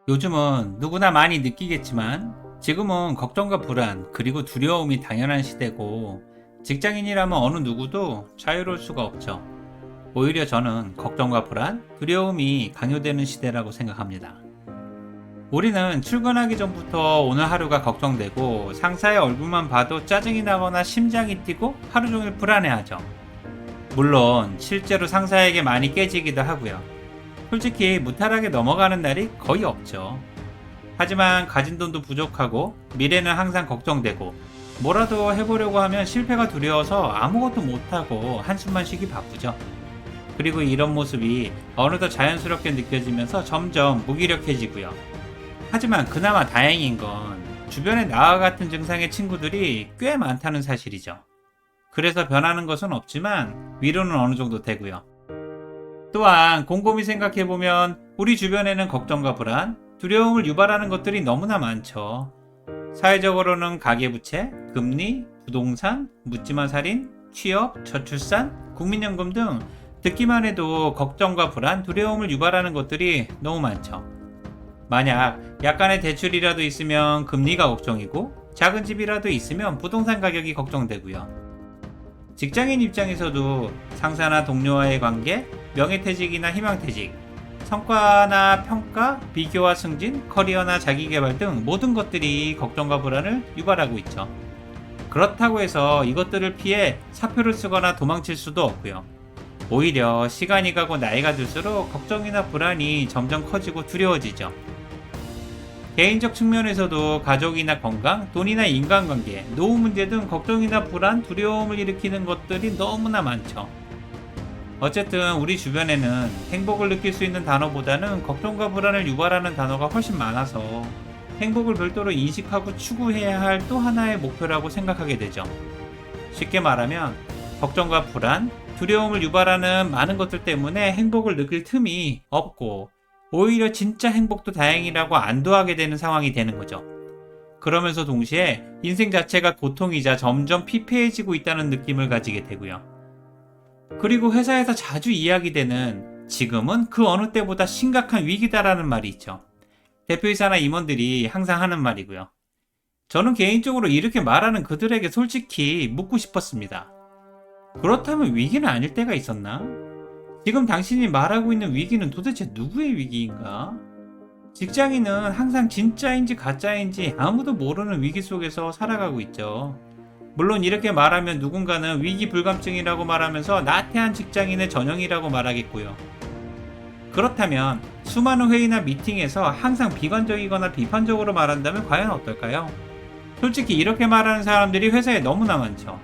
요즘은 누구나 많이 느끼겠지만 지금은 걱정과 불안 그리고 두려움이 당연한 시대고 직장인이라면 어느 누구도 자유로울 수가 없죠. 오히려 저는 걱정과 불안, 두려움이 강요되는 시대라고 생각합니다. 우리는 출근하기 전부터 오늘 하루가 걱정되고 상사의 얼굴만 봐도 짜증이 나거나 심장이 뛰고 하루 종일 불안해하죠. 물론 실제로 상사에게 많이 깨지기도 하고요. 솔직히 무탈하게 넘어가는 날이 거의 없죠. 하지만 가진 돈도 부족하고 미래는 항상 걱정되고 뭐라도 해보려고 하면 실패가 두려워서 아무것도 못하고 한숨만 쉬기 바쁘죠. 그리고 이런 모습이 어느덧 자연스럽게 느껴지면서 점점 무기력해지고요. 하지만 그나마 다행인 건 주변에 나와 같은 증상의 친구들이 꽤 많다는 사실이죠. 그래서 변하는 것은 없지만 위로는 어느 정도 되고요. 또한 곰곰이 생각해보면 우리 주변에는 걱정과 불안, 두려움을 유발하는 것들이 너무나 많죠. 사회적으로는 가계부채, 금리, 부동산, 묻지마 살인, 취업, 저출산, 국민연금 등 듣기만 해도 걱정과 불안, 두려움을 유발하는 것들이 너무 많죠. 만약 약간의 대출이라도 있으면 금리가 걱정이고 작은 집이라도 있으면 부동산 가격이 걱정되고요. 직장인 입장에서도 상사나 동료와의 관계, 명예퇴직이나 희망퇴직, 성과나 평가, 비교와 승진, 커리어나 자기개발 등 모든 것들이 걱정과 불안을 유발하고 있죠. 그렇다고 해서 이것들을 피해 사표를 쓰거나 도망칠 수도 없고요. 오히려 시간이 가고 나이가 들수록 걱정이나 불안이 점점 커지고 두려워지죠. 개인적 측면에서도 가족이나 건강, 돈이나 인간관계, 노후 문제 등 걱정이나 불안, 두려움을 일으키는 것들이 너무나 많죠. 어쨌든 우리 주변에는 행복을 느낄 수 있는 단어보다는 걱정과 불안을 유발하는 단어가 훨씬 많아서 행복을 별도로 인식하고 추구해야 할 또 하나의 목표라고 생각하게 되죠. 쉽게 말하면 걱정과 불안, 두려움을 유발하는 많은 것들 때문에 행복을 느낄 틈이 없고 오히려 진짜 행복도 다행이라고 안도하게 되는 상황이 되는 거죠. 그러면서 동시에 인생 자체가 고통이자 점점 피폐해지고 있다는 느낌을 가지게 되고요. 그리고 회사에서 자주 이야기되는 지금은 그 어느 때보다 심각한 위기다라는 말이 있죠. 대표이사나 임원들이 항상 하는 말이고요. 저는 개인적으로 이렇게 말하는 그들에게 솔직히 묻고 싶었습니다. 그렇다면 위기는 아닐 때가 있었나? 지금 당신이 말하고 있는 위기는 도대체 누구의 위기인가? 직장인은 항상 진짜인지 가짜인지 아무도 모르는 위기 속에서 살아가고 있죠. 물론 이렇게 말하면 누군가는 위기 불감증이라고 말하면서 나태한 직장인의 전형이라고 말하겠고요. 그렇다면 수많은 회의나 미팅에서 항상 비관적이거나 비판적으로 말한다면 과연 어떨까요? 솔직히 이렇게 말하는 사람들이 회사에 너무나 많죠.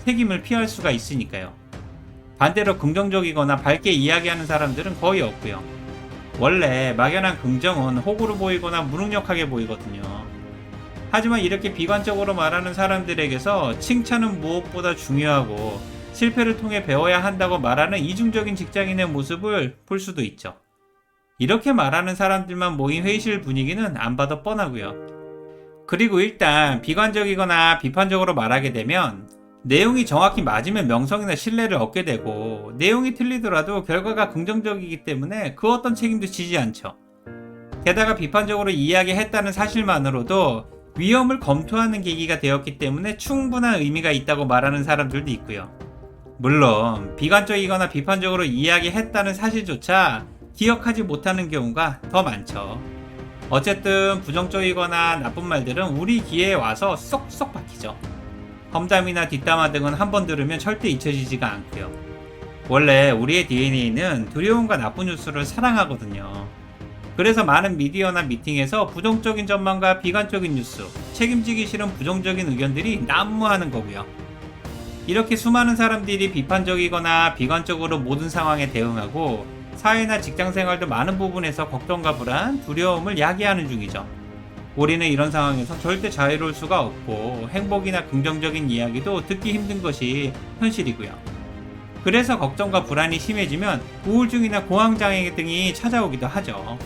책임을 피할 수가 있으니까요. 반대로 긍정적이거나 밝게 이야기하는 사람들은 거의 없고요. 원래 막연한 긍정은 호구로 보이거나 무능력하게 보이거든요. 하지만 이렇게 비관적으로 말하는 사람들에게서 칭찬은 무엇보다 중요하고 실패를 통해 배워야 한다고 말하는 이중적인 직장인의 모습을 볼 수도 있죠. 이렇게 말하는 사람들만 모인 회의실 분위기는 안 봐도 뻔하고요. 그리고 일단 비관적이거나 비판적으로 말하게 되면 내용이 정확히 맞으면 명성이나 신뢰를 얻게 되고 내용이 틀리더라도 결과가 긍정적이기 때문에 그 어떤 책임도 지지 않죠. 게다가 비판적으로 이야기했다는 사실만으로도 위험을 검토하는 계기가 되었기 때문에 충분한 의미가 있다고 말하는 사람들도 있고요. 물론 비관적이거나 비판적으로 이야기했다는 사실조차 기억하지 못하는 경우가 더 많죠. 어쨌든 부정적이거나 나쁜 말들은 우리 귀에 와서 쏙쏙 박히죠. 험담이나 뒷담화 등은 한번 들으면 절대 잊혀지지가 않고요. 원래 우리의 DNA는 두려움과 나쁜 뉴스를 사랑하거든요. 그래서 많은 미디어나 미팅에서 부정적인 전망과 비관적인 뉴스, 책임지기 싫은 부정적인 의견들이 난무하는 거고요. 이렇게 수많은 사람들이 비판적이거나 비관적으로 모든 상황에 대응하고 사회나 직장생활도 많은 부분에서 걱정과 불안, 두려움을 야기하는 중이죠. 우리는 이런 상황에서 절대 자유로울 수가 없고 행복이나 긍정적인 이야기도 듣기 힘든 것이 현실이고요. 그래서 걱정과 불안이 심해지면 우울증이나 공황장애 등이 찾아오기도 하죠.